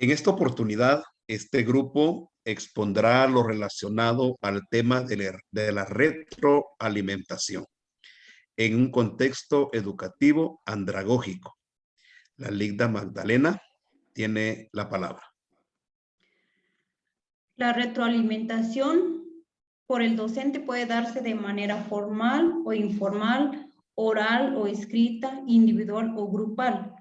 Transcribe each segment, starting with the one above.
En esta oportunidad, este grupo expondrá lo relacionado al tema de la retroalimentación en un contexto educativo andragógico. La Ligda Magdalena tiene la palabra. La retroalimentación por el docente puede darse de manera formal o informal, oral o escrita, individual o grupal,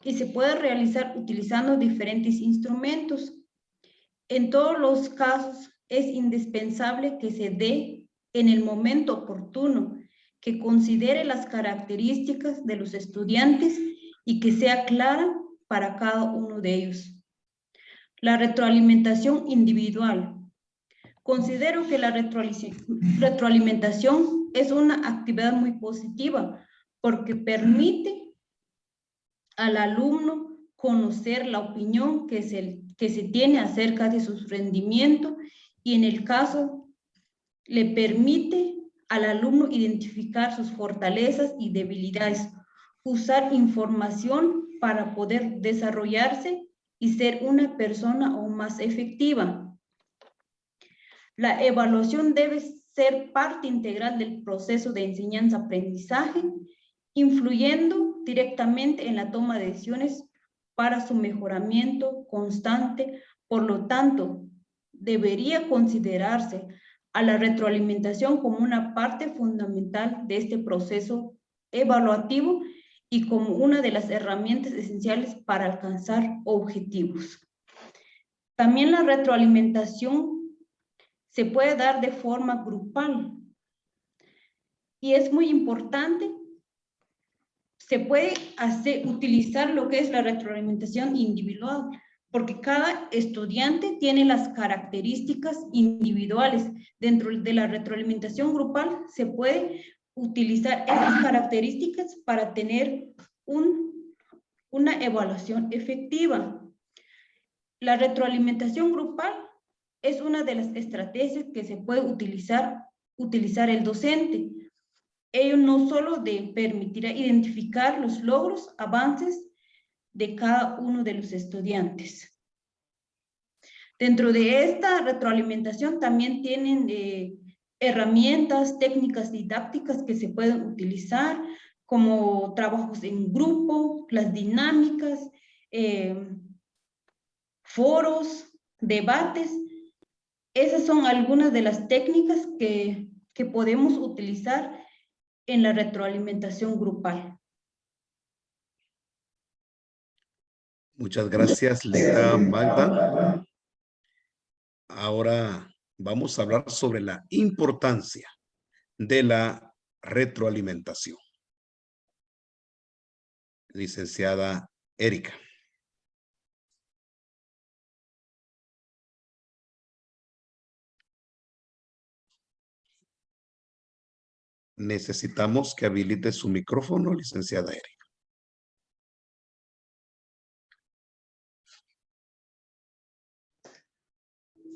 y se puede realizar utilizando diferentes instrumentos. En todos los casos es indispensable que se dé en el momento oportuno, que considere las características de los estudiantes y que sea clara para cada uno de ellos. La retroalimentación individual. Considero que la retroalimentación es una actividad muy positiva porque permite al alumno conocer la opinión que se tiene acerca de su rendimiento y en el caso le permite al alumno identificar sus fortalezas y debilidades, usar información para poder desarrollarse y ser una persona aún más efectiva. La evaluación debe ser parte integral del proceso de enseñanza-aprendizaje, influyendo directamente en la toma de decisiones para su mejoramiento constante. Por lo tanto, debería considerarse a la retroalimentación como una parte fundamental de este proceso evaluativo y como una de las herramientas esenciales para alcanzar objetivos. También la retroalimentación se puede dar de forma grupal y es muy importante. Se puede utilizar lo que es la retroalimentación individual, porque cada estudiante tiene las características individuales. Dentro de la retroalimentación grupal se puede utilizar esas características para tener una evaluación efectiva. La retroalimentación grupal es una de las estrategias que se puede utilizar el docente. Ello no solo permitirá identificar los logros, avances de cada uno de los estudiantes. Dentro de esta retroalimentación también tienen herramientas, técnicas didácticas que se pueden utilizar, como trabajos en grupo, las dinámicas, foros, debates. Esas son algunas de las técnicas que podemos utilizar en la retroalimentación grupal. Muchas gracias, Ligda Magda. Ahora vamos a hablar sobre la importancia de la retroalimentación. Licenciada Erika. Necesitamos que habilite su micrófono, licenciada Erika.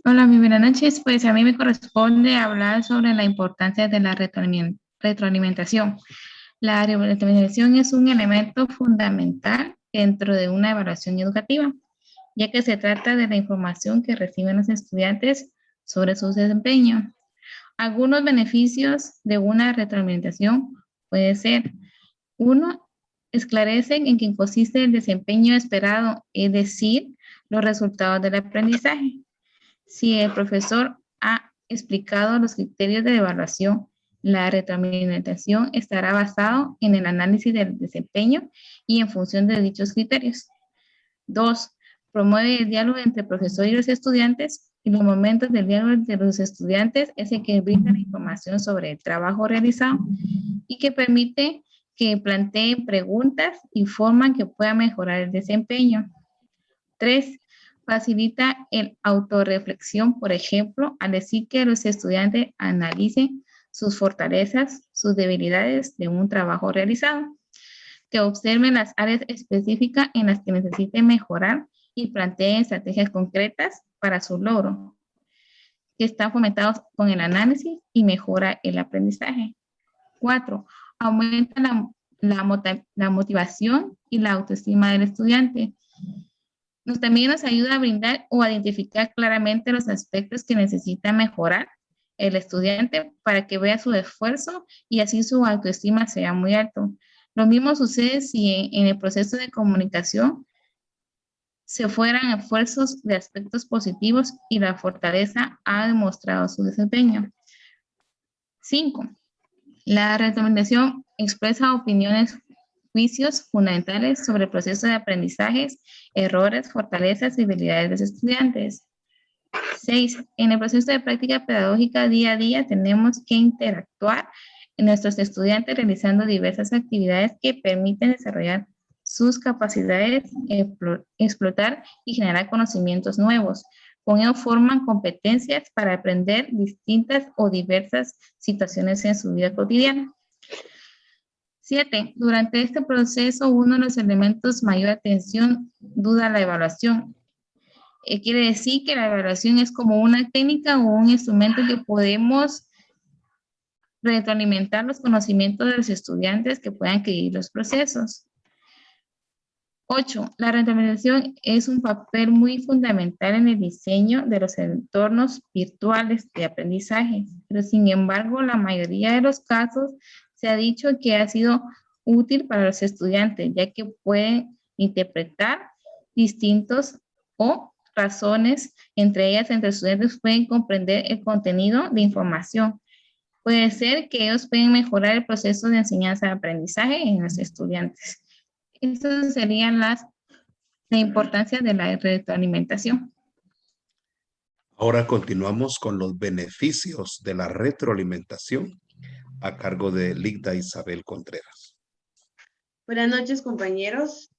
Hola, muy buenas noches. Pues a mí me corresponde hablar sobre la importancia de la retroalimentación. La retroalimentación es un elemento fundamental dentro de una evaluación educativa, ya que se trata de la información que reciben los estudiantes sobre su desempeño. Algunos beneficios de una retroalimentación puede ser: 1. Esclarecen en qué consiste el desempeño esperado, es decir, los resultados del aprendizaje. Si el profesor ha explicado los criterios de evaluación, la retroalimentación estará basado en el análisis del desempeño y en función de dichos criterios. 2. Promueve el diálogo entre el profesor y los estudiantes, y los momentos del diálogo entre los estudiantes es el que brinda la información sobre el trabajo realizado y que permite que planteen preguntas y forman que pueda mejorar el desempeño. 3. Facilita el autorreflexión, por ejemplo, al decir que los estudiantes analicen sus fortalezas, sus debilidades de un trabajo realizado, que observen las áreas específicas en las que necesiten mejorar y planteen estrategias concretas para su logro, que están fomentados con el análisis y mejora el aprendizaje. 4. Aumenta la motivación y la autoestima del estudiante. También nos ayuda a brindar o a identificar claramente los aspectos que necesita mejorar el estudiante para que vea su esfuerzo y así su autoestima sea muy alto. Lo mismo sucede si en el proceso de comunicación se fueran esfuerzos de aspectos positivos y la fortaleza ha demostrado su desempeño. 5. La retroalimentación expresa opiniones, juicios fundamentales sobre el proceso de aprendizajes, errores, fortalezas y habilidades de los estudiantes. 6. En el proceso de práctica pedagógica día a día tenemos que interactuar en nuestros estudiantes realizando diversas actividades que permiten desarrollar sus capacidades, explotar y generar conocimientos nuevos. Con ello forman competencias para aprender distintas o diversas situaciones en su vida cotidiana. 7. Durante este proceso, uno de los elementos mayor atención duda la evaluación. Quiere decir que la evaluación es como una técnica o un instrumento que podemos retroalimentar los conocimientos de los estudiantes que puedan adquirir los procesos. 8. La retroalimentación es un papel muy fundamental en el diseño de los entornos virtuales de aprendizaje, pero sin embargo, la mayoría de los casos se ha dicho que ha sido útil para los estudiantes, ya que pueden interpretar distintos o razones, entre ellas, entre estudiantes pueden comprender el contenido de información. Puede ser que ellos pueden mejorar el proceso de enseñanza-aprendizaje en los estudiantes. Estas serían la importancia de la retroalimentación. Ahora continuamos con los beneficios de la retroalimentación a cargo de Ligda Isabel Contreras. Buenas noches, compañeros.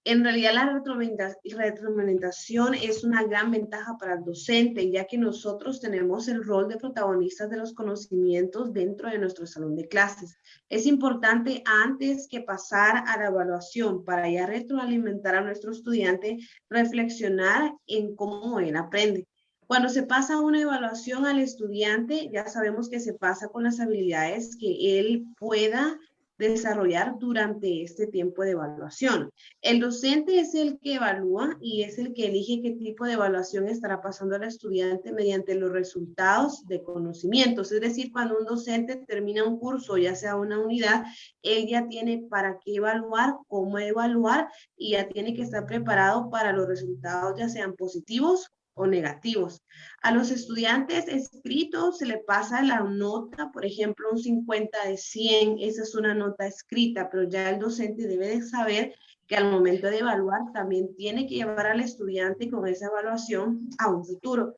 En realidad la retroalimentación es una gran ventaja para el docente, ya que nosotros tenemos el rol de protagonistas de los conocimientos dentro de nuestro salón de clases. Es importante, antes que pasar a la evaluación para ya retroalimentar a nuestro estudiante, reflexionar en cómo él aprende. Cuando se pasa una evaluación al estudiante, ya sabemos que se pasa con las habilidades que él pueda desarrollar durante este tiempo de evaluación. El docente es el que evalúa y es el que elige qué tipo de evaluación estará pasando al estudiante mediante los resultados de conocimientos. Es decir, cuando un docente termina un curso, ya sea una unidad, él ya tiene para qué evaluar, cómo evaluar y ya tiene que estar preparado para los resultados, ya sean positivos o negativos. A los estudiantes escritos se le pasa la nota, por ejemplo, un 50 de 100, esa es una nota escrita, pero ya el docente debe de saber que al momento de evaluar también tiene que llevar al estudiante con esa evaluación a un futuro.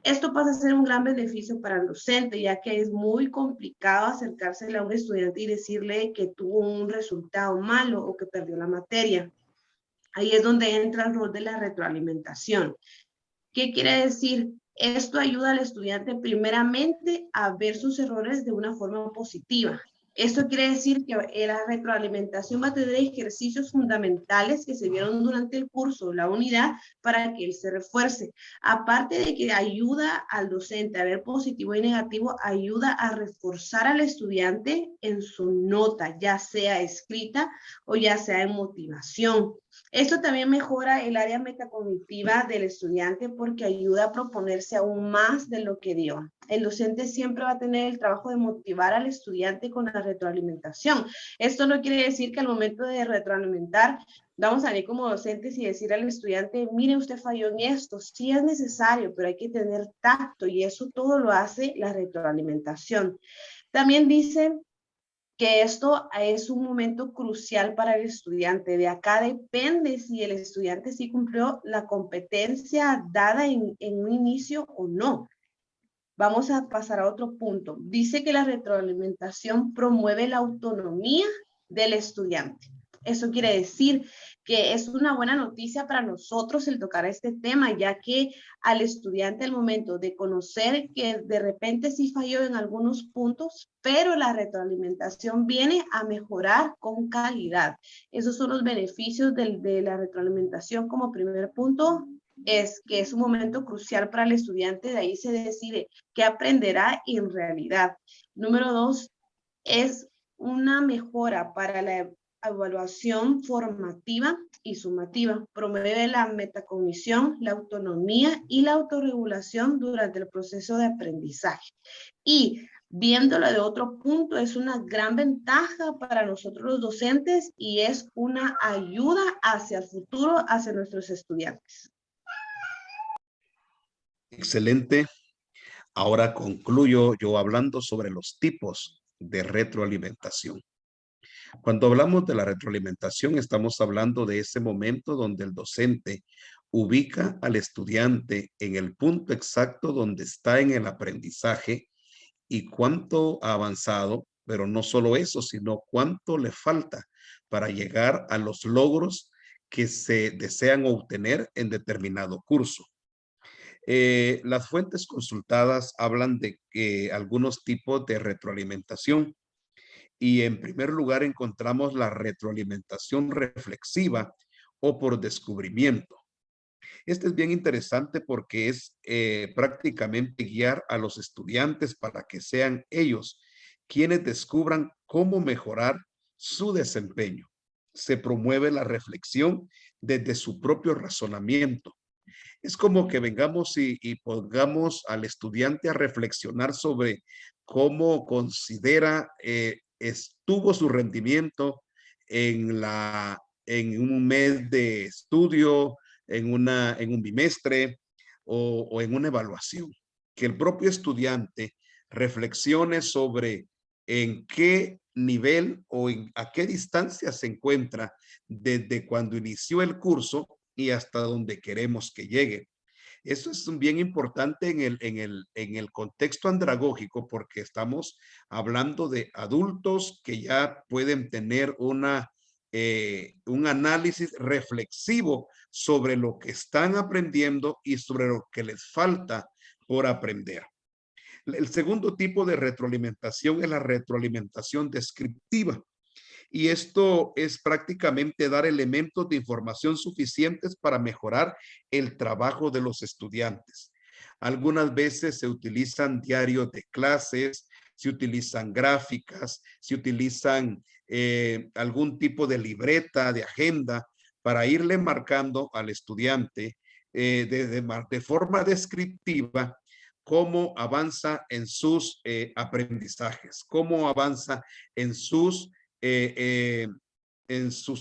Esto pasa a ser un gran beneficio para el docente, ya que es muy complicado acercársele a un estudiante y decirle que tuvo un resultado malo o que perdió la materia. Ahí es donde entra el rol de la retroalimentación. ¿Qué quiere decir? Esto ayuda al estudiante primeramente a ver sus errores de una forma positiva. Esto quiere decir que la retroalimentación va a tener ejercicios fundamentales que se vieron durante el curso, la unidad, para que él se refuerce. Aparte de que ayuda al docente a ver positivo y negativo, ayuda a reforzar al estudiante en su nota, ya sea escrita o ya sea en motivación. Esto también mejora el área metacognitiva del estudiante porque ayuda a proponerse aún más de lo que dio. El docente siempre va a tener el trabajo de motivar al estudiante con la retroalimentación. Esto no quiere decir que al momento de retroalimentar vamos a ir como docentes y decir al estudiante, mire, usted falló en esto. Sí es necesario, pero hay que tener tacto y eso todo lo hace la retroalimentación. También dicen que esto es un momento crucial para el estudiante. De acá depende si el estudiante sí cumplió la competencia dada en un inicio o no. Vamos a pasar a otro punto. Dice que la retroalimentación promueve la autonomía del estudiante. Eso quiere decir que es una buena noticia para nosotros el tocar este tema, ya que al estudiante al momento de conocer que de repente sí falló en algunos puntos, pero la retroalimentación viene a mejorar con calidad. Esos son los beneficios de la retroalimentación como primer punto. Es que es un momento crucial para el estudiante, de ahí se decide qué aprenderá en realidad. Número 2, es una mejora para evaluación formativa y sumativa. Promueve la metacognición, la autonomía y la autorregulación durante el proceso de aprendizaje. Y viéndolo de otro punto, es una gran ventaja para nosotros los docentes y es una ayuda hacia el futuro, hacia nuestros estudiantes. Excelente. Ahora concluyo yo hablando sobre los tipos de retroalimentación. Cuando hablamos de la retroalimentación, estamos hablando de ese momento donde el docente ubica al estudiante en el punto exacto donde está en el aprendizaje y cuánto ha avanzado, pero no solo eso, sino cuánto le falta para llegar a los logros que se desean obtener en determinado curso. Las fuentes consultadas hablan de algunos tipos de retroalimentación. Y en primer lugar encontramos la retroalimentación reflexiva o por descubrimiento. Este es bien interesante porque es prácticamente guiar a los estudiantes para que sean ellos quienes descubran cómo mejorar su desempeño. Se promueve la reflexión desde su propio razonamiento. Es como que vengamos y pongamos al estudiante a reflexionar sobre cómo considera estuvo su rendimiento en un mes de estudio, en un bimestre o en una evaluación. Que el propio estudiante reflexione sobre en qué nivel o a qué distancia se encuentra desde cuando inició el curso y hasta donde queremos que llegue. Eso es bien importante en el contexto andragógico porque estamos hablando de adultos que ya pueden tener un análisis reflexivo sobre lo que están aprendiendo y sobre lo que les falta por aprender. El segundo tipo de retroalimentación es la retroalimentación descriptiva. Y esto es prácticamente dar elementos de información suficientes para mejorar el trabajo de los estudiantes. Algunas veces se utilizan diarios de clases, se utilizan gráficas, se utilizan algún tipo de libreta, de agenda, para irle marcando al estudiante de forma descriptiva cómo avanza en sus aprendizajes, cómo avanza en sus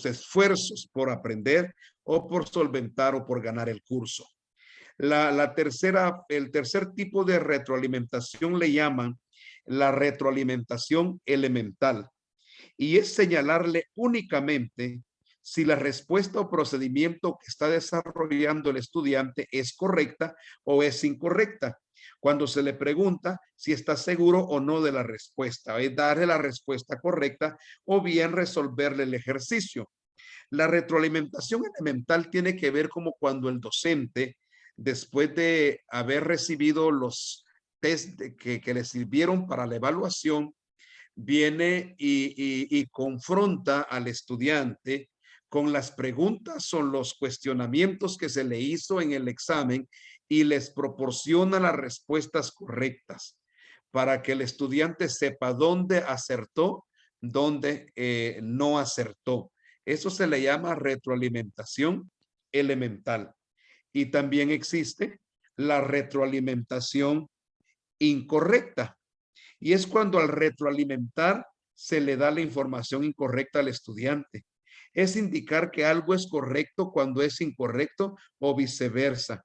esfuerzos por aprender o por solventar o por ganar el curso. El tercer tipo de retroalimentación le llaman la retroalimentación elemental y es señalarle únicamente si la respuesta o procedimiento que está desarrollando el estudiante es correcta o es incorrecta. Cuando se le pregunta si está seguro o no de la respuesta, es darle la respuesta correcta o bien resolverle el ejercicio. La retroalimentación elemental tiene que ver como cuando el docente, después de haber recibido los test que le sirvieron para la evaluación, viene y confronta al estudiante con las preguntas o los cuestionamientos que se le hizo en el examen y les proporciona las respuestas correctas para que el estudiante sepa dónde acertó, dónde no acertó. Eso se le llama retroalimentación elemental. Y también existe la retroalimentación incorrecta. Y es cuando al retroalimentar se le da la información incorrecta al estudiante. Es indicar que algo es correcto cuando es incorrecto o viceversa.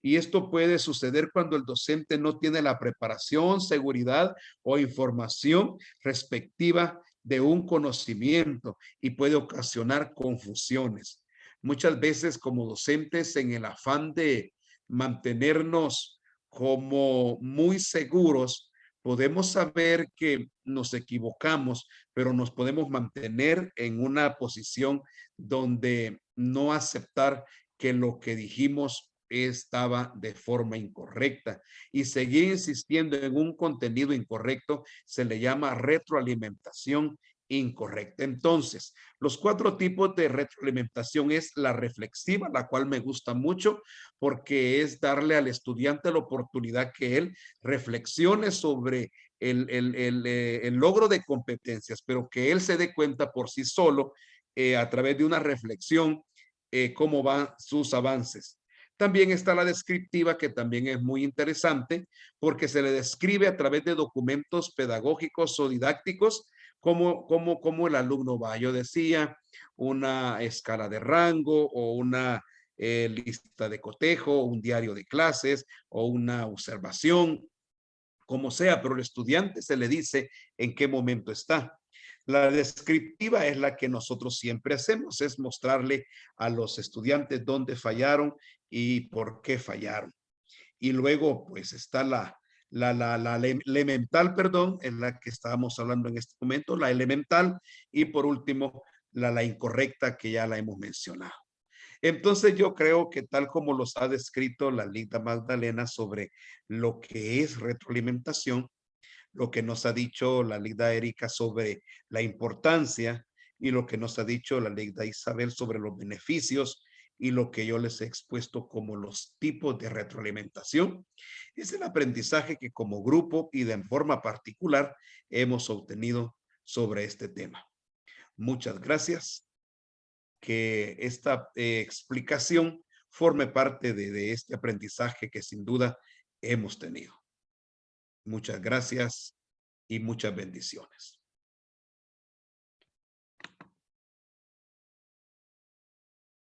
Y esto puede suceder cuando el docente no tiene la preparación, seguridad o información respectiva de un conocimiento y puede ocasionar confusiones. Muchas veces como docentes en el afán de mantenernos como muy seguros, podemos saber que nos equivocamos, pero nos podemos mantener en una posición donde no aceptar que lo que dijimos estaba de forma incorrecta y seguir insistiendo en un contenido incorrecto se le llama retroalimentación incorrecta. Entonces, los 4 tipos de retroalimentación es la reflexiva, la cual me gusta mucho porque es darle al estudiante la oportunidad que él reflexione sobre el logro de competencias, pero que él se dé cuenta por sí solo a través de una reflexión cómo van sus avances. También está la descriptiva, que también es muy interesante porque se le describe a través de documentos pedagógicos o didácticos cómo el alumno va. Yo decía, una escala de rango o una lista de cotejo, un diario de clases o una observación, como sea, pero al estudiante se le dice en qué momento está. La descriptiva es la que nosotros siempre hacemos, es mostrarle a los estudiantes dónde fallaron y por qué fallaron. Y luego, pues, está la elemental, perdón, en la que estábamos hablando en este momento, la elemental, y por último, la incorrecta, que ya la hemos mencionado. Entonces yo creo que tal como los ha descrito la Linda Magdalena sobre lo que es retroalimentación, lo que nos ha dicho la Linda Erika sobre la importancia y lo que nos ha dicho la Linda Isabel sobre los beneficios y lo que yo les he expuesto como los tipos de retroalimentación, es el aprendizaje que como grupo y de forma particular hemos obtenido sobre este tema. Muchas gracias. Que esta explicación forme parte de este aprendizaje que sin duda hemos tenido. Muchas gracias y muchas bendiciones.